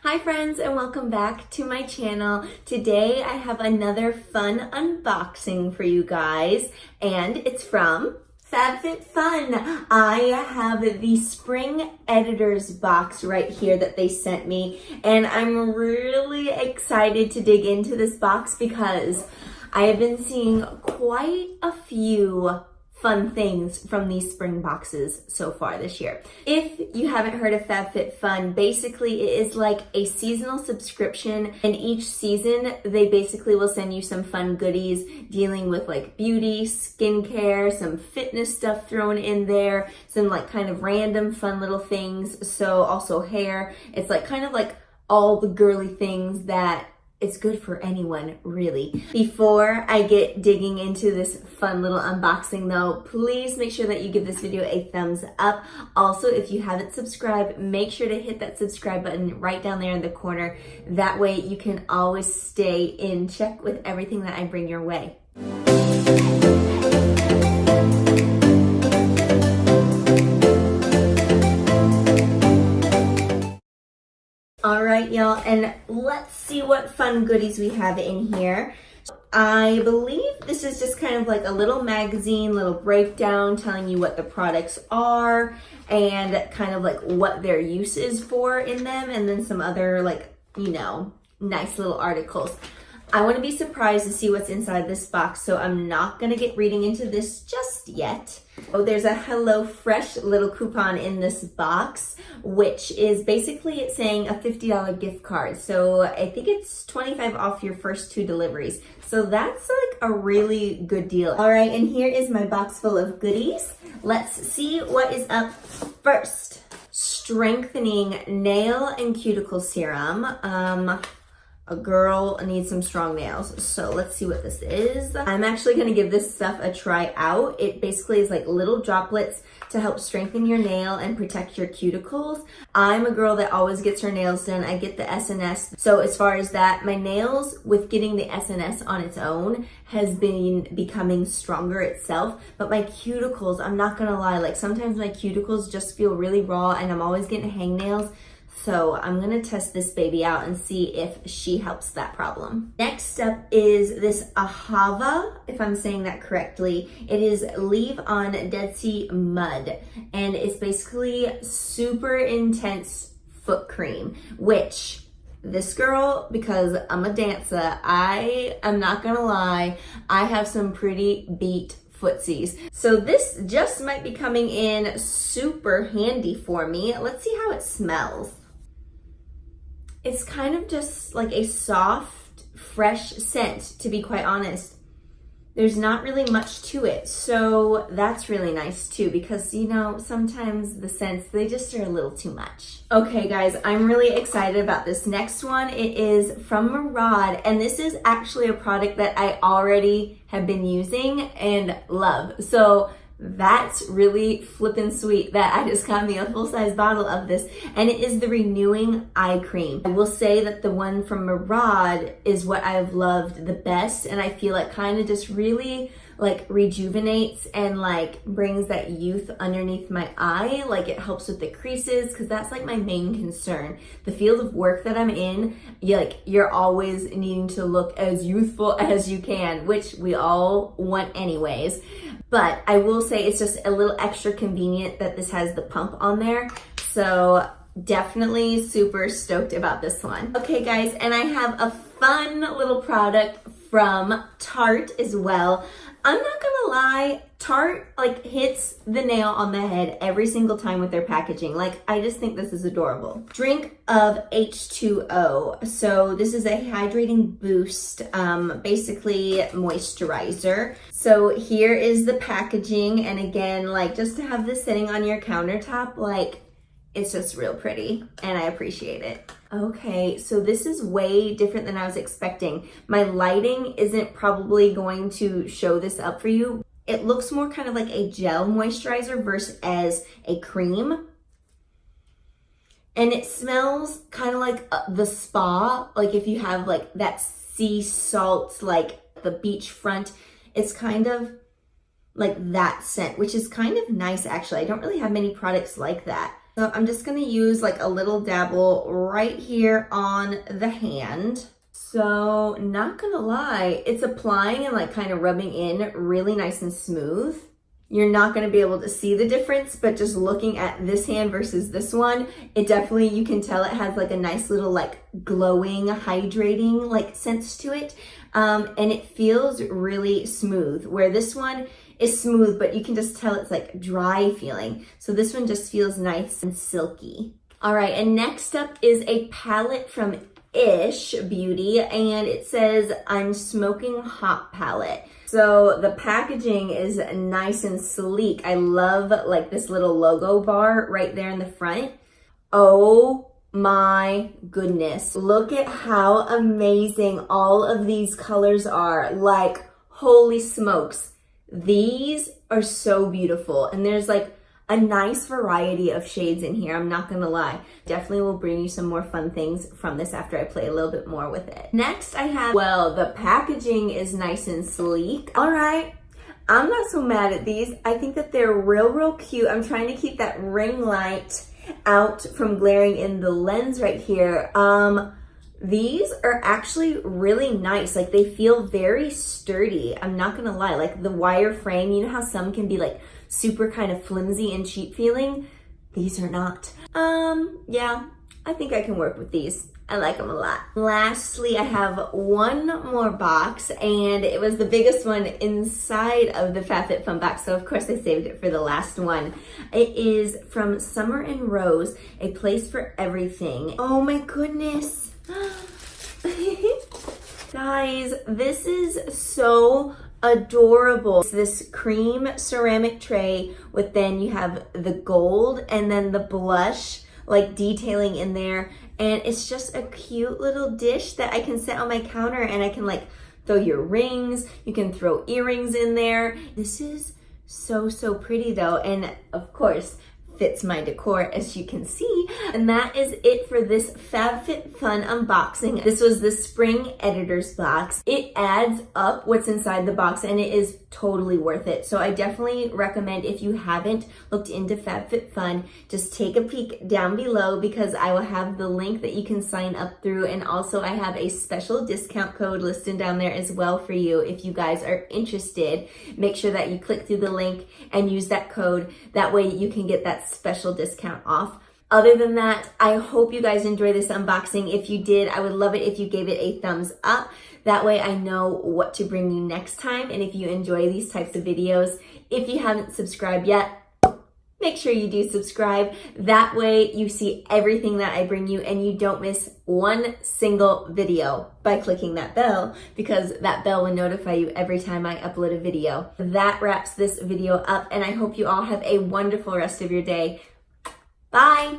Hi friends, and welcome back to my channel. Today I have another fun unboxing for you guys, and it's from FabFitFun. I have the spring editors box right here that they sent me, and I'm really excited to dig into this box because I have been seeing quite a few fun things from these spring boxes so far this year. If you haven't heard of FabFitFun, basically it is like a seasonal subscription, and each season they basically will send you some fun goodies dealing with like beauty, skincare, some fitness stuff thrown in there, some like kind of random fun little things. So also hair. It's like kind of like all the girly things that it's good for anyone, really. Before I get digging into this fun little unboxing though, please make sure that you give this video a thumbs up. Also, if you haven't subscribed, make sure to hit that subscribe button right down there in the corner. That way you can always stay in check with everything that I bring your way. All right, y'all, and let's see what fun goodies we have in here. I believe this is just kind of like a little magazine, little breakdown telling you what the products are and kind of like what their use is for in them, and then some other like, you know, nice little articles. I want to be surprised to see what's inside this box, so I'm not going to get reading into this just yet. Oh, there's a HelloFresh little coupon in this box, which is basically it's saying a $50 gift card. So I think it's 25 off your first 2 deliveries. So that's like a really good deal. All right, and here is my box full of goodies. Let's see what is up first. Strengthening nail and cuticle serum. A girl needs some strong nails. So let's see what this is. I'm actually gonna give this stuff a try out. It basically is like little droplets to help strengthen your nail and protect your cuticles. I'm a girl that always gets her nails done. I get the SNS. So as far as that, my nails with getting the SNS on its own has been becoming stronger itself. But my cuticles, I'm not gonna lie, like sometimes my cuticles just feel really raw and I'm always getting hangnails. So I'm gonna test this baby out and see if she helps that problem. Next up is this Ahava, if I'm saying that correctly. It is Leave on Dead Sea Mud, and it's basically super intense foot cream, which this girl, because I'm a dancer, I am not gonna lie, I have some pretty beat footsies. So this just might be coming in super handy for me. Let's see how it smells. It's kind of just like a soft, fresh scent, to be quite honest. There's not really much to it, so that's really nice too, because you know, sometimes the scents, they just are a little too much. Okay guys, I'm really excited about this next one. It is from Murad, and this is actually a product that I already have been using and love. So that's really flippin' sweet that I just got me a full-size bottle of this, and it is the Renewing Eye Cream. I will say that the one from Murad is what I've loved the best, and I feel it kind of just really like rejuvenates and like brings that youth underneath my eye. Like it helps with the creases, because that's like my main concern. The field of work that I'm in, you're always needing to look as youthful as you can, which we all want anyways. But I will say it's just a little extra convenient that this has the pump on there. So definitely super stoked about this one. Okay guys, and I have a fun little product from Tarte as well. I'm not gonna lie, Tarte like hits the nail on the head every single time with their packaging. Like, I just think this is adorable. Drink of H2O. So this is a hydrating boost, basically moisturizer. So here is the packaging, and again, like just to have this sitting on your countertop, like it's just real pretty and I appreciate it. Okay, so this is way different than I was expecting. My lighting isn't probably going to show this up for you. It looks more kind of like a gel moisturizer versus as a cream. And it smells kind of like the spa, like if you have like that sea salt, like the beachfront, it's kind of like that scent, which is kind of nice actually. I don't really have many products like that. So I'm just gonna use like a little dabble right here on the hand. So not gonna lie, it's applying and like kind of rubbing in really nice and smooth. You're not gonna be able to see the difference, but just looking at this hand versus this one, it definitely, you can tell it has like a nice little like glowing, hydrating like sense to it. And it feels really smooth, where this one is smooth, but you can just tell it's like dry feeling. So this one just feels nice and silky. All right, and next up is a palette from Ish Beauty, and it says I'm Smoking Hot palette. So the packaging is nice and sleek. I love like this little logo bar right there in the front. Oh my goodness. Look at how amazing all of these colors are. Like, holy smokes. These are so beautiful. And there's like a nice variety of shades in here, I'm not gonna lie. Definitely will bring you some more fun things from this after I play a little bit more with it. Next I have, well, the packaging is nice and sleek. All right, I'm not so mad at these. I think that they're real cute. I'm trying to keep that ring light out from glaring in the lens right here. These are actually really nice. Like, they feel very sturdy. I'm not gonna lie, like the wire frame, you know how some can be like super kind of flimsy and cheap feeling? These are not. Yeah, I think I can work with these. I like them a lot. Lastly, I have one more box, and it was the biggest one inside of the FabFitFun box, so of course I saved it for the last one. It is from Summer and Rose, A Place for Everything. Oh my goodness. Guys, this is so adorable. It's this cream ceramic tray with, then you have the gold and then the blush like detailing in there, and it's just a cute little dish that I can set on my counter, and I can like throw your rings, you can throw earrings in there. This is so pretty though, and of course fits my decor, as you can see. And that is it for this FabFitFun unboxing. This was the spring editor's box. It adds up what's inside the box, and it is totally worth it. So I definitely recommend, if you haven't looked into FabFitFun, just take a peek down below, because I will have the link that you can sign up through, and also I have a special discount code listed down there as well for you if you guys are interested. Make sure that you click through the link and use that code. That way you can get that special discount off. Other than that, I hope you guys enjoyed this unboxing. If you did, I would love it if you gave it a thumbs up. That way I know what to bring you next time, and if you enjoy these types of videos. If you haven't subscribed yet, make sure you do subscribe. That way you see everything that I bring you, and you don't miss one single video by clicking that bell, because that bell will notify you every time I upload a video. That wraps this video up, and I hope you all have a wonderful rest of your day. Bye.